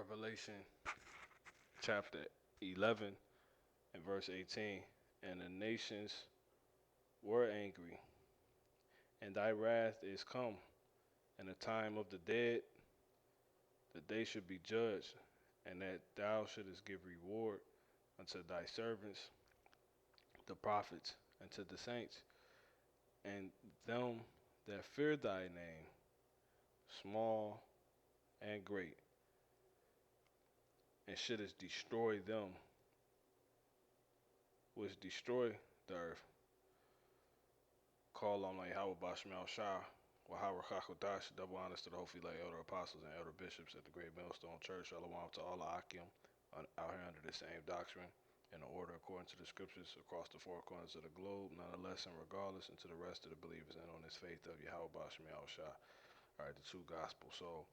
Revelation chapter 11 and verse 18. And the nations were angry, and thy wrath is come, and the time of the dead, that they should be judged, and that thou shouldest give reward unto thy servants, the prophets, and to the saints, and them that fear thy name, small and great, and shouldest destroy them which destroy the earth. Call on like Howard Bashmal Shah, or Howard Hakodash, double honors to the Holy like elder apostles and elder bishops at the Great Millstone Church. Shalom to all the Akim out here under the same doctrine and the order according to the scriptures across the four corners of the globe, nonetheless and regardless, and to the rest of the believers and on this faith of Yahweh Bashmal Shah. All right, the two gospels. So,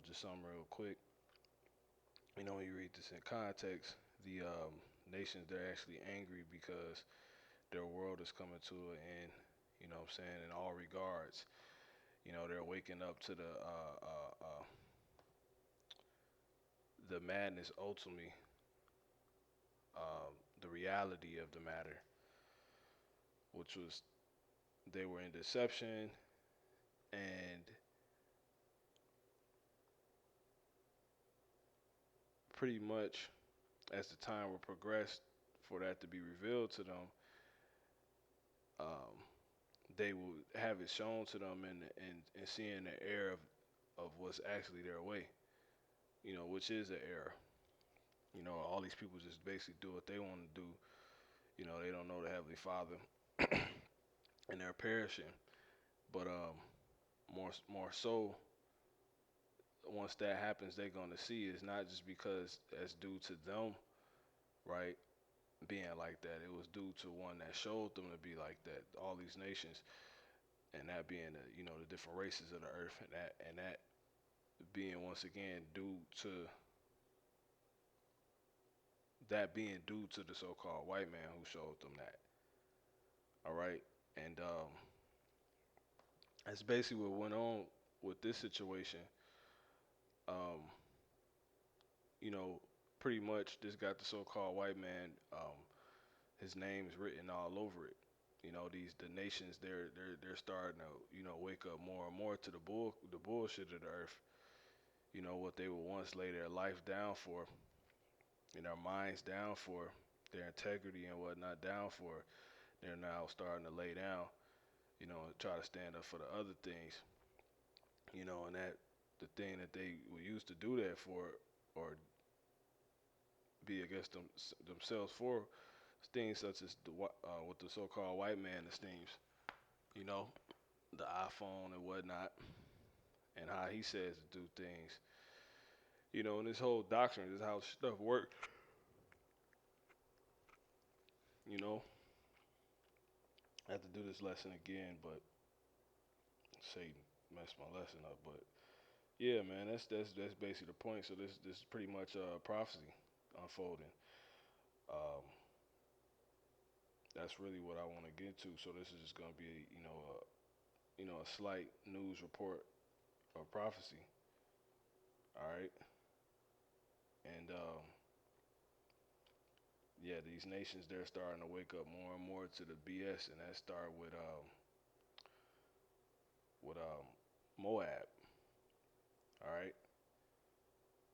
just something real quick. When you read this in context, the nations, they're actually angry because their world is coming to an end, what I'm saying, in all regards. They're waking up to the madness ultimately, the reality of the matter, which was they were in deception, and pretty much as the time will progress for that to be revealed to them, um, they will have it shown to them and seeing the error of what's actually their way, which is an error. All these people just basically do what they want to do. They don't know the Heavenly Father and they're perishing. But more so, once that happens, they're going to see it's not just because that's due to them, right, being like that. It was due to one that showed them to be like that. All these nations, and that being the different races of the earth, and that being once again due to the so-called white man who showed them that. All right, and that's basically what went on with this situation. Um, you know, Pretty much this got the so-called white man. His name is written all over it. The nations they're starting to wake up more and more to the bullshit of the earth. What they would once lay their life down for, and their minds down for, their integrity and whatnot down for. They're now starting to lay down, and try to stand up for the other things, and that the thing that they were used to do that for, or be against themselves for, things such as what the so-called white man esteems, you know, the iPhone and whatnot, and how he says to do things, and this whole doctrine is how stuff works, you know. I have to do this lesson again, but Satan messed my lesson up. But yeah, man, that's basically the point. So this is pretty much prophecy unfolding. Um, that's really what I want to get to. So this is just gonna be, a slight news report of prophecy. All right, and yeah, these nations they're starting to wake up more and more to the BS, and that started with Moab. All right,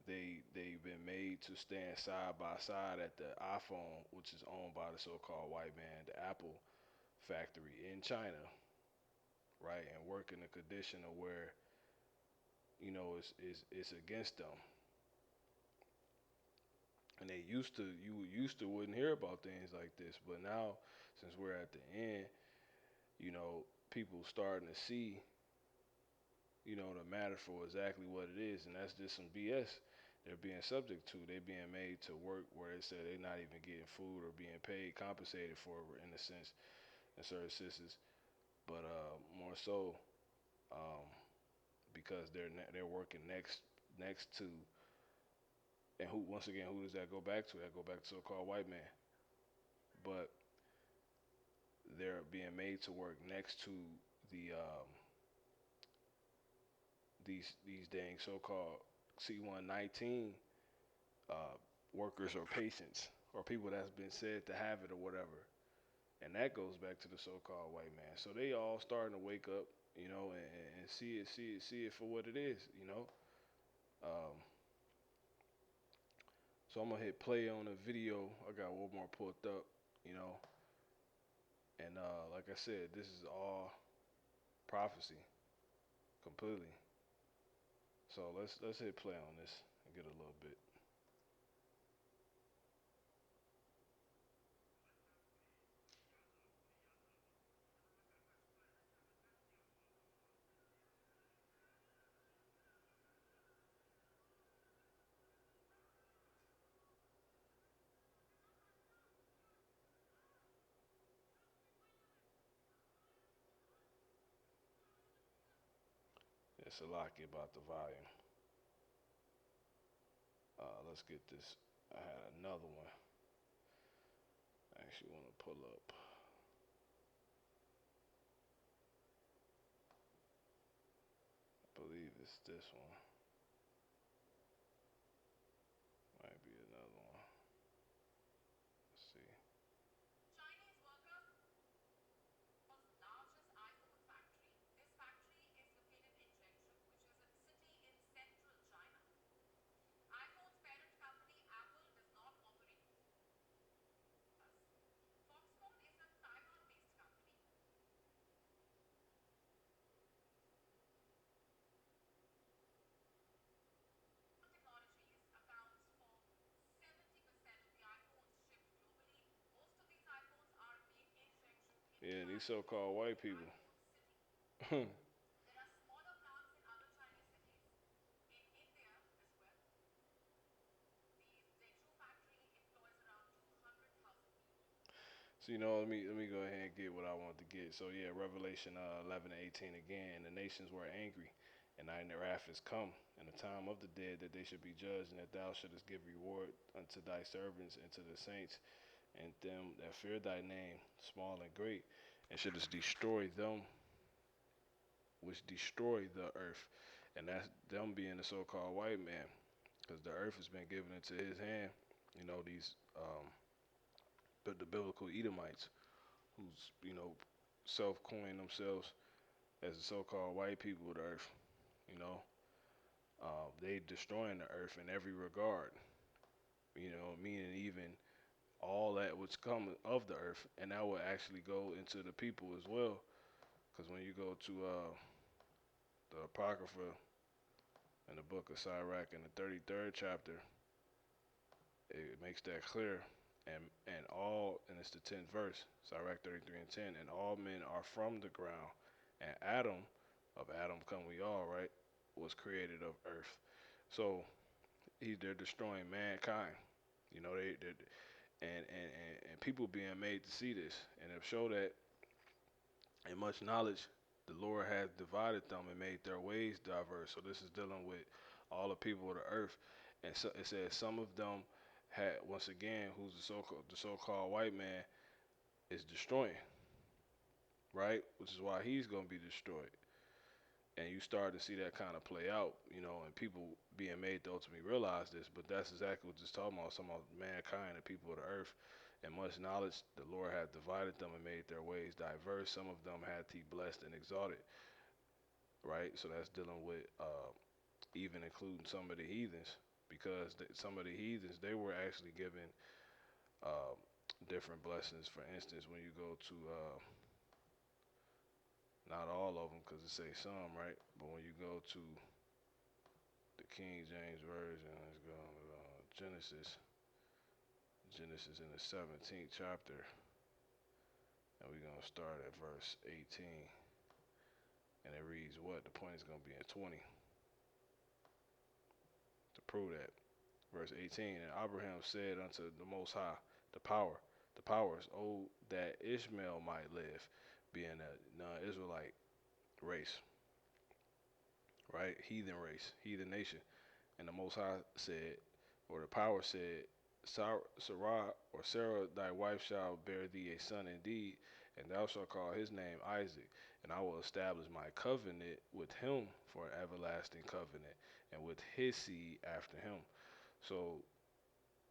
they've been made to stand side by side at the iPhone, which is owned by the so-called white man, the Apple factory in China, right, and work in a condition of where it's against them. And you used to wouldn't hear about things like this, but now since we're at the end, people starting to see, the matter for exactly what it is, and that's just some BS they're being subject to. They're being made to work where they say they're not even getting food or being paid, compensated for, in a sense, in certain senses. But more so, um, because they're working next to, and who once again who does that go back to? That go back to so-called white man. But they're being made to work next to the these dang so-called C119 uh, workers or patients or people that's been said to have it or whatever. And that goes back to the so-called white man. So they all starting to wake up, and see it for what it is, you know. Um, so I'm gonna hit play on the video. I got one more pulled up, you know, and like I said, this is all prophecy completely. So let's hit play on this and get a little bit. It's a lot about the volume. Let's get this. I had another one. I actually want to pull up. I believe it's this one. Might be another one. Let's see. Yeah, these so-called white people. So let me go ahead and get what I want to get. So yeah, Revelation 11:18 again. The nations were angry, and thine wrath is come, and the time of the dead that they should be judged, and that thou shouldest give reward unto thy servants and to the saints, and them that fear thy name, small and great, and shouldest destroy them which destroy the earth, and that's them being the so-called white man, because the earth has been given into his hand. These the biblical Edomites who's self-coined themselves as the so-called white people of the earth. You know, they destroying the earth in every regard. Meaning even all that which come of the earth, and that will actually go into the people as well. Because when you go to the Apocrypha in the book of Sirach in the 33rd chapter, it makes that clear. And it's the 10th verse, Sirach 33 and 10, and all men are from the ground, and Adam, of Adam come we all, right, was created of earth. So they're destroying mankind. They and people being made to see this, and it show that in much knowledge, the Lord has divided them and made their ways diverse. So this is dealing with all the people of the earth, and so it says some of them had once again, who's the so-called white man is destroying, right? Which is why he's going to be destroyed. And you start to see that kind of play out, and people being made to ultimately realize this. But that's exactly what it's talking about mankind and people of the earth. And much knowledge, the Lord had divided them and made their ways diverse. Some of them had he blessed and exalted, right? So that's dealing with even including some of the heathens, because some of the heathens, they were actually given uh, different blessings. For instance, when you go to not all of them, because it say some, right? But when you go to the King James Version, let's go Genesis. Genesis in the 17th chapter, and we're going to start at verse 18. And it reads what? The point is going to be in 20 to prove that. Verse 18, and Abraham said unto the Most High, the powers, oh, that Ishmael might live, being a non-Israelite race, right? Heathen race, heathen nation. And the Most High said, or the power said, Sarah, thy wife shall bear thee a son indeed, and thou shalt call his name Isaac, and I will establish my covenant with him for an everlasting covenant, and with his seed after him. So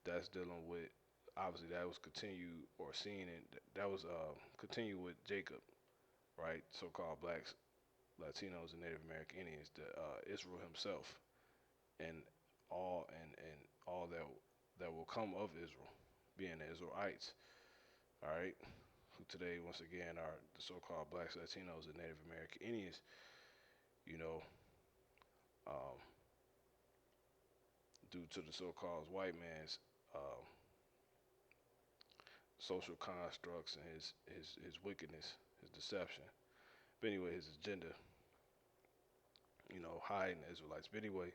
that's dealing with, obviously that was continued or seen, and that was continued with Jacob, right? So-called blacks, Latinos, and Native American Indians, Israel himself, and all that will come of Israel, being the Israelites. All right, who today once again are the so-called blacks, Latinos, and Native American Indians. You know, um, due to the so-called white man's um, social constructs and his wickedness, his deception. But anyway, his agenda, hiding the Israelites. But anyway,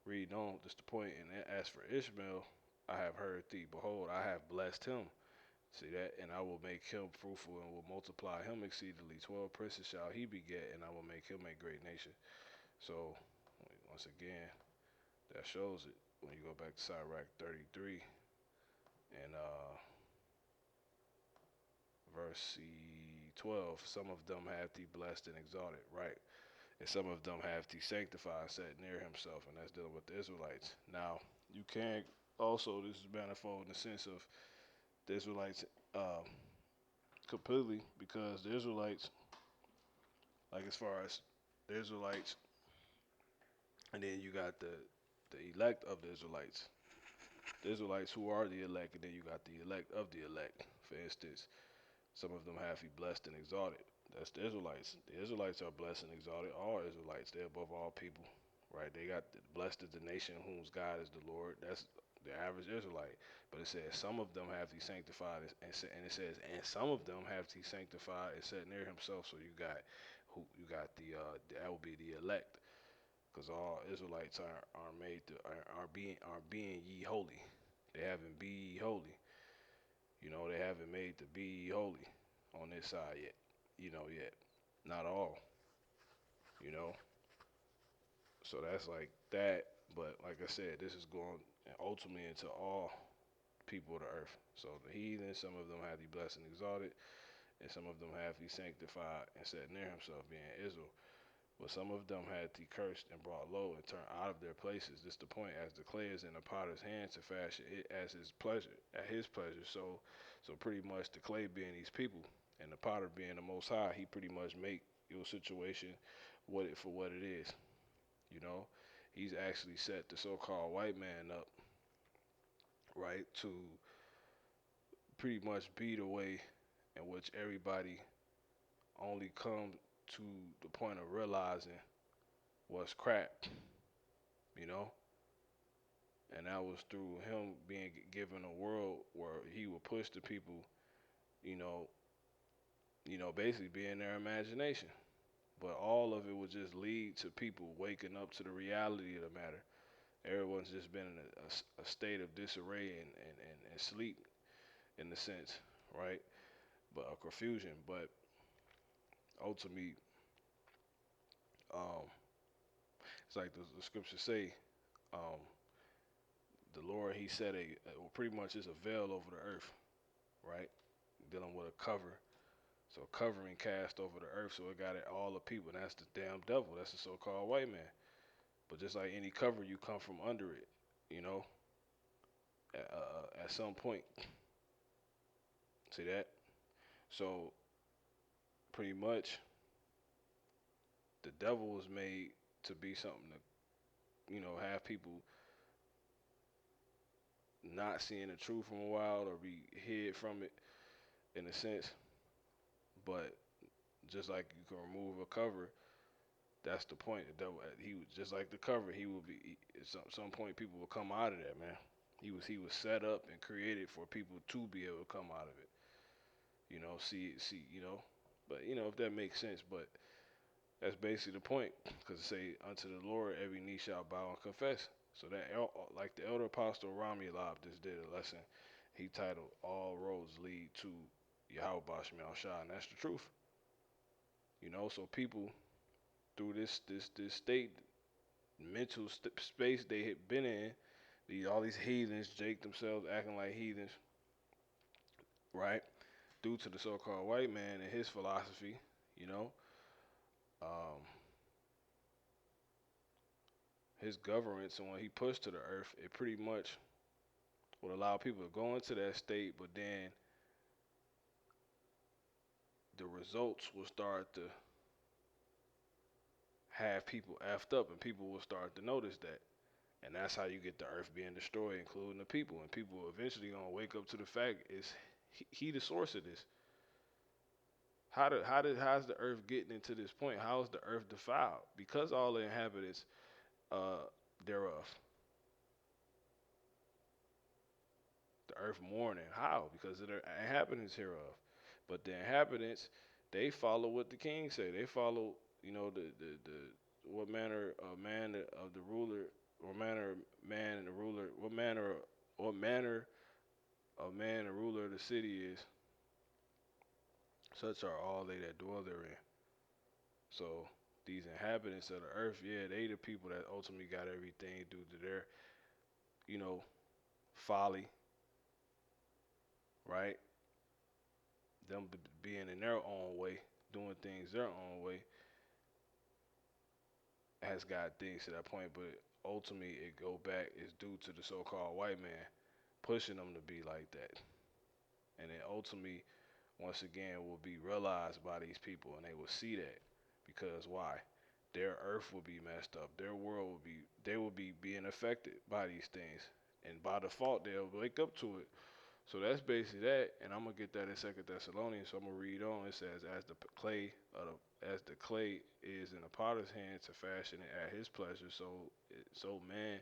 reading on, just the point. And as for Ishmael, I have heard thee. Behold, I have blessed him. See that? And I will make him fruitful and will multiply him exceedingly. 12 princes shall he beget, and I will make him a great nation. So, once again, that shows it. When you go back to Sirach 33 and verse 12, some of them have thee blessed and exalted, right? And some of them have thee sanctified, set near himself, and that's dealing with the Israelites. Now, you can also, this is manifold in the sense of the Israelites completely, because the Israelites, like as far as the Israelites, and then you got the elect of the Israelites. The Israelites who are the elect, and then you got the elect of the elect. For instance, some of them have he blessed and exalted. That's the Israelites. The Israelites are blessed and exalted. All Israelites, they're above all people, right? They got blessed is the nation whose God is the Lord. That's the average Israelite. But it says some of them have he sanctified, and it says and some of them have he sanctified and set near himself. So you got that will be the elect, because all Israelites are made to are being ye holy. They haven't be ye holy. They haven't made to be ye holy on this side yet. Yet. Not all. You know. So that's like that. But like I said, this is going ultimately into all people of the earth. So the heathen, some of them have he blessed and exalted, and some of them have he sanctified and set near himself, being Israel. But some of them had he cursed and brought low and turned out of their places. This the point, as the clay is in the potter's hand to fashion it as his pleasure, at his pleasure. So pretty much the clay being these people, and the potter being the Most High, he pretty much make your situation what it for what it is. You know, he's actually set the so-called white man up, right, to pretty much be the way in which everybody only come to the point of realizing what's crap, you know. And that was through him being given a world where he would push the people, you know, basically be in their imagination. But all of it would just lead to people waking up to the reality of the matter. Everyone's just been in a state of disarray and sleep, in a sense, right? But a confusion. But ultimately, um, it's like the scriptures say, um, the Lord, he set pretty much is a veil over the earth, right? Dealing with a cover. So covering cast over the earth, so it got it all the people. And that's the damn devil. That's the so-called white man. But just like any cover, you come from under it, you know, at some point. See that? So pretty much, the devil was made to be something to, have people not seeing the truth from a while or be hid from it, in a sense. But just like you can remove a cover, that's the point. The devil, he was just like the cover. He will be at some point. People will come out of that, man. He was set up and created for people to be able to come out of it. See. But if that makes sense. But that's basically the point, because it say unto the Lord every knee shall bow and confess. So that like the elder apostle Rami Lab just did a lesson. He titled "All Roads Lead to Yahweh Bashmi Al Shah," and that's the truth. So people through this state, mental space they had been in, all these heathens, Jake themselves acting like heathens, right? due to the so-called white man and his philosophy, you know, um, his governance and what he pushed to the earth, it pretty much would allow people to go into that state, but then the results will start to have people effed up, and people will start to notice that. And that's how you get the earth being destroyed, including the people. And people are eventually gonna wake up to the fact is he the source of this. How's the earth getting into this point? How is the earth defiled? Because all the inhabitants uh, thereof, the earth mourning. How? Because of the inhabitants hereof. But the inhabitants, they follow what the king say. They follow, the what manner of man of the ruler, or manner of man and the ruler, what manner of man and ruler of the city is, such are all they that dwell therein. So these inhabitants of the earth, yeah, they the people that ultimately got everything due to their, you know, folly, right? Them being in their own way, doing things their own way, has got things to that point. But ultimately, it go back is due to the so-called white man pushing them to be like that, and then ultimately, once again, will be realized by these people, and they will see that because why? Their earth will be messed up. Their world will be. They will be being affected by these things, and by default, they'll wake up to it. So that's basically that, and I'm gonna get that in Second Thessalonians. So I'm gonna read on. It says, as the clay is in the potter's hand to fashion it at his pleasure, so man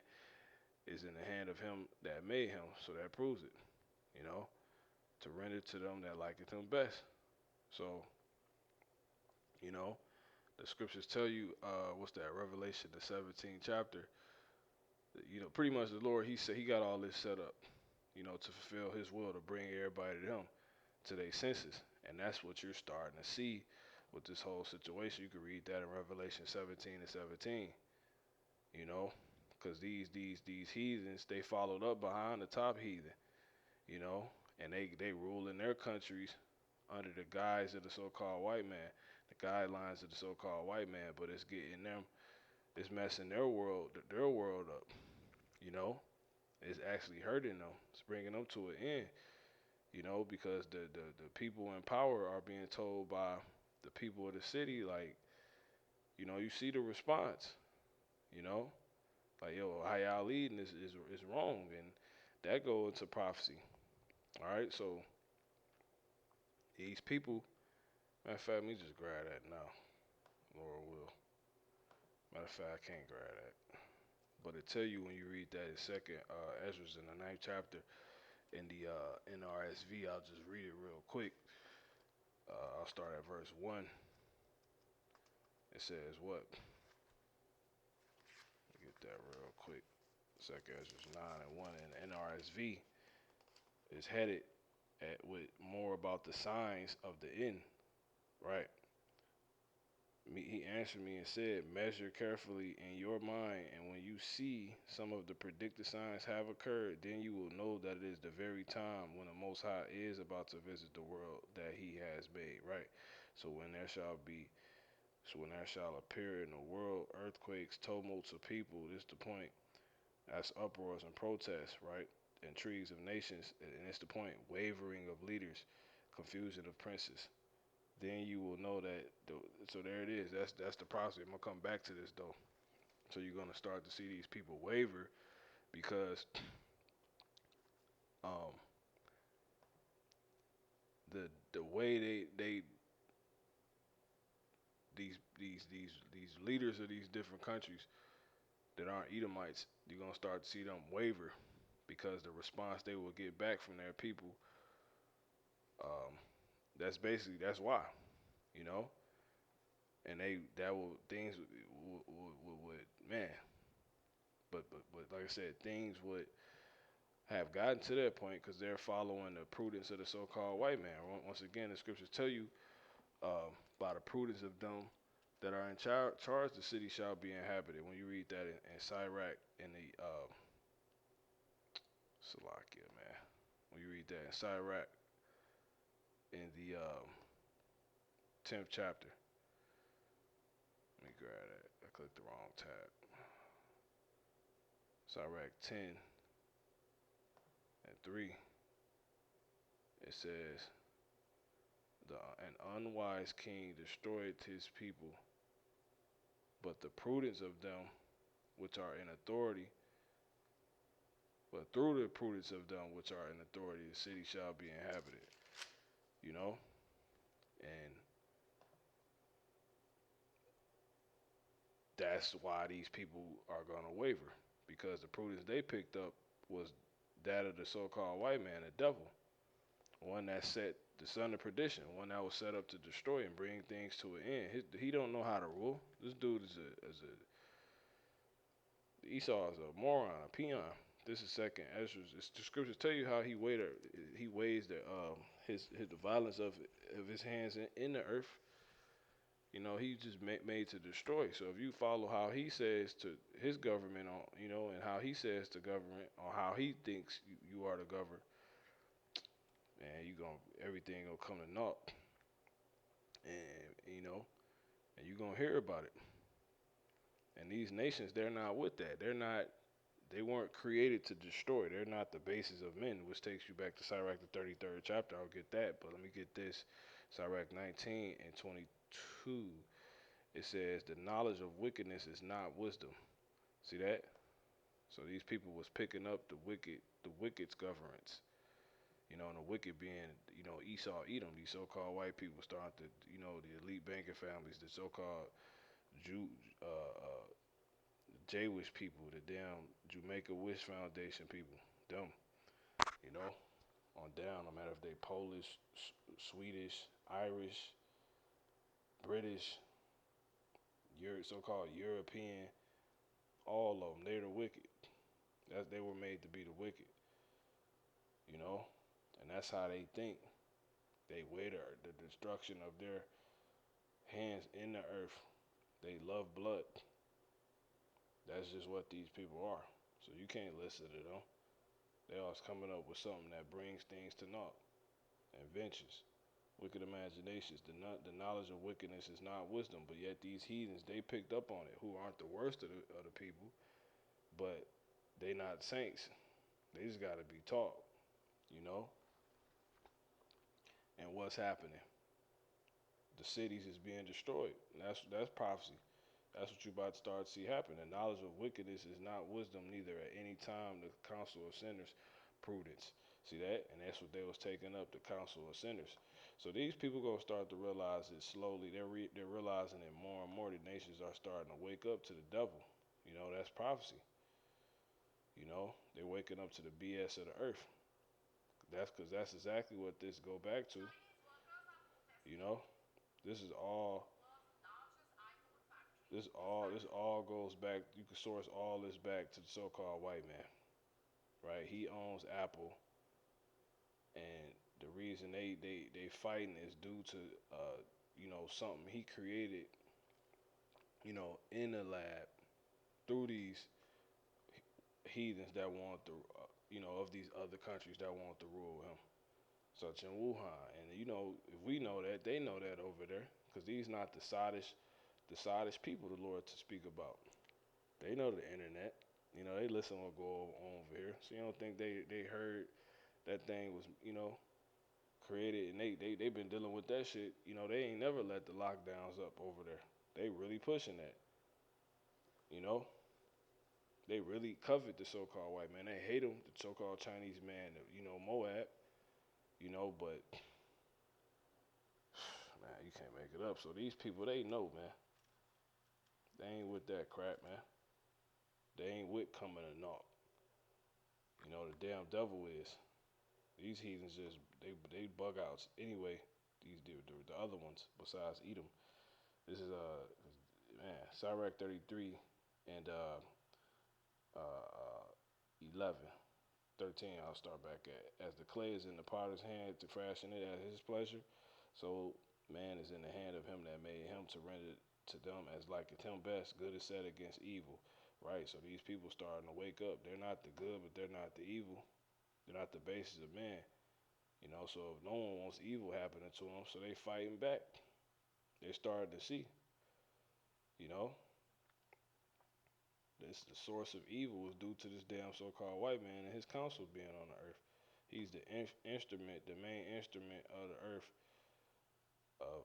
is in the hand of him that made him. So that proves it, you know, to render to them that liketh him best. So, you know, the scriptures tell you, what's that? Revelation, the 17th chapter. Pretty much the Lord, He said He got all this set up, to fulfill His will to bring everybody to Him, to their senses, and that's what you're starting to see with this whole situation. You can read that in Revelation 17 and 17. You know, because these heathens, they followed up behind the top heathen. You know, and they rule in their countries under the guise of the so-called white man, the guidelines of the so-called white man, but it's getting them, it's messing their world up. You know, it's actually hurting them. It's bringing them to an end. Because the people in power are being told by the people of the city, like, you see the response. You know, like, yo, how y'all leading is wrong, and that go into prophecy. All right, so these people, matter of fact, let me just grab that now. Lord will. Matter of fact, I can't grab that. But it tell you when you read that in second Ezra's in the ninth chapter in the NRSV. I'll just read it real quick. I'll start at verse 1. It says what? Get that real quick. Second Ezra's 9 and 1 in NRSV is headed with more about the signs of the end, right? He answered me and said, measure carefully in your mind, and when you see some of the predicted signs have occurred, then you will know that it is the very time when the Most High is about to visit the world that He has made, right? So when there shall appear in the world earthquakes, tumults of people, this the point. That's uproars and protests, right? Intrigues of nations, and it's the point. Wavering of leaders, confusion of princes. Then you will know that. So there it is. That's the process. I'm gonna come back to this though. So you're gonna start to see these people waver because um, the way they these leaders of these different countries that aren't Edomites, you're gonna start to see them waver because the response they will get back from their people. Um, that's why, you know, and that will things would man, but like I said, things would have gotten to that point because they're following the prudence of the so-called white man. Once again, the scriptures tell you by the prudence of them that are in charge, the city shall be inhabited. When you read that in Sirach in the Salakia, man, when you read that in Sirach in the 10th chapter. Let me grab that. I clicked the wrong tab. Sirach 10:3. It says, an unwise king destroyed his people, but the prudence of them which are in authority, but through the prudence of them which are in authority, the city shall be inhabited. You know? And that's why these people are going to waver, because the prudence they picked up was that of the so-called white man, the devil, one that set the son of perdition, one that was set up to destroy and bring things to an end. He don't know how to rule. This dude Esau is a moron, a peon. This is second Ezra. The scriptures tell you how he weighs the violence of his hands in the earth. You know, he's just made to destroy. So if you follow how he says to his government on, and how he says to government, or how he thinks you are to govern, man, everything gonna come to naught. And you're gonna hear about it. And these nations, they're not with that. They weren't created to destroy. They're not the basis of men, which takes you back to Sirach the 33rd chapter. I'll get that, but let me get this. Sirach 19:22. It says, the knowledge of wickedness is not wisdom. See that? So these people was picking up the wicked's governance. And the wicked being, Esau, Edom, these so-called white people starting to, the elite banking families, the so-called Jew, Jewish people, the damn Jamaica Wish Foundation people, them, you know, on down, no matter if they Polish, Swedish, Irish, British, so-called European, all of them, they're the wicked. They were made to be the wicked, and that's how they think. They weigh the destruction of their hands in the earth. They love blood. That's just what these people are. So you can't listen to them. They always coming up with something that brings things to naught. Inventions, wicked imaginations. The knowledge of wickedness is not wisdom, but yet these heathens, they picked up on it, who aren't the worst of the people, but they not saints. They just got to be taught, And what's happening? The cities is being destroyed. And that's prophecy. That's what you're about to start to see happen. The knowledge of wickedness is not wisdom, neither at any time the counsel of sinners prudence. See that? And that's what they was taking up, the counsel of sinners. So these people gonna start to realize it slowly. They're realizing it more and more. The nations are starting to wake up to the devil. That's prophecy. They're waking up to the B.s of the earth. That's because that's exactly what this go back to. You know, this is all. This all goes back. You can source all this back to the so-called white man, right? He owns Apple, and the reason they fighting is due to something he created, in the lab through these heathens that want to, of these other countries that want to rule him, such in Wuhan. And if we know that, they know that over there, because these not the saddest people the Lord to speak about. They know the internet. They listen to what go on over here. So you don't think they heard that thing was, created, and they been dealing with that shit. They ain't never let the lockdowns up over there. They really pushing that. You know, they really covet the so-called white man. They hate him, the so-called Chinese man, Moab. But man, you can't make it up. So these people, they know, man. They ain't with that crap, man. They ain't with coming to naught. The damn devil is. These heathens they bug outs anyway. The other ones besides Edom. This is man, Sirach 33 and 11, 13. I'll start back at. As the clay is in the potter's hand to fashion it at his pleasure, so man is in the hand of him that made him to render to them as liketh him best. Good is set against evil, right? So these people starting to wake up. They're not the good, but they're not the evil. They're not the basis of man. So if no one wants evil happening to them, so they fighting back. They started to see, you know, this the source of evil is due to this damn so-called white man and his council being on the earth. He's the instrument, the main instrument of the earth of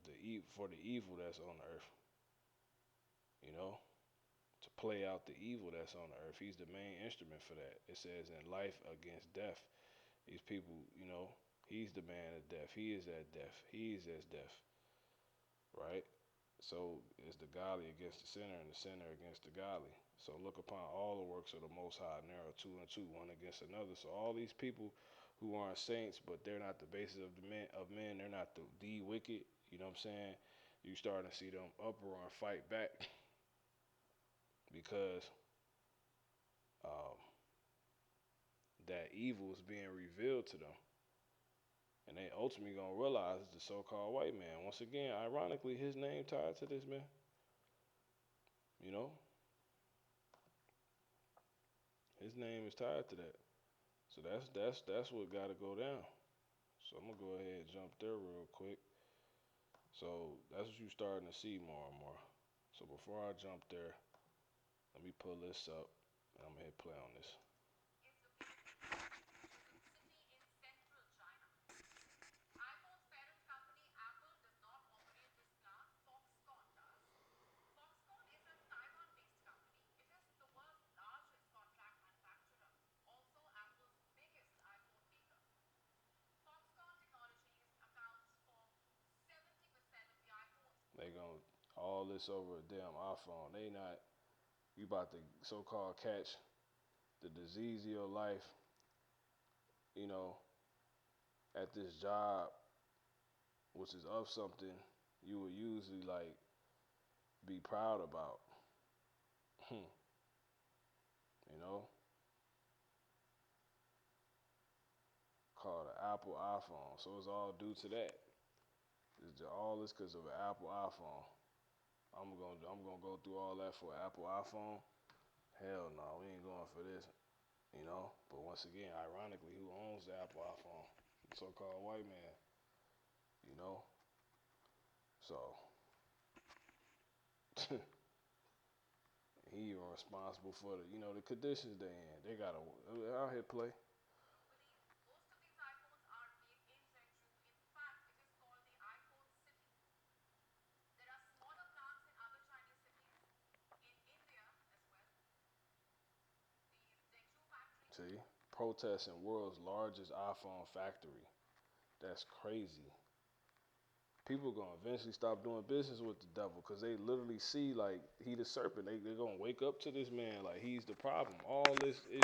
the for the evil that's on the earth. You know, to play out the evil that's on the earth. He's the main instrument for that. It says in life against death. These people, he's the man of death. He is at death. He is as death, right? So it's the godly against the sinner and the sinner against the godly. So look upon all the works of the Most High, narrow two and two, one against another. So all these people who aren't saints, but they're not the basis of the men, they're not the wicked. You know what I'm saying? You starting to see them uproar and fight back because um, that evil is being revealed to them. And they ultimately gonna realize it's the so-called white man. Once again, ironically, his name tied to this man. You know, his name is tied to that. So that's what got to go down. So I'm gonna go ahead and jump there real quick. So that's what you starting to see more and more. So before I jump there, let me pull this up, and I'm gonna hit play on this. They gonna all this over a damn iPhone. They not. You about to so-called catch the disease of your life. You know, at this job, which is of something you would usually like be proud about. You know, called an Apple iPhone. So it's all due to that. All this because of an Apple iPhone. I'm gonna go through all that for an Apple iPhone. Hell no, we ain't going for this. But once again, ironically, who owns the Apple iPhone? The so-called white man. You know, so he responsible for the conditions they in. They gotta out here play. See, protesting world's largest iPhone factory. That's crazy. People gonna eventually stop doing business with the devil because they literally see like he the serpent. They gonna wake up to this man like he's the problem. All this is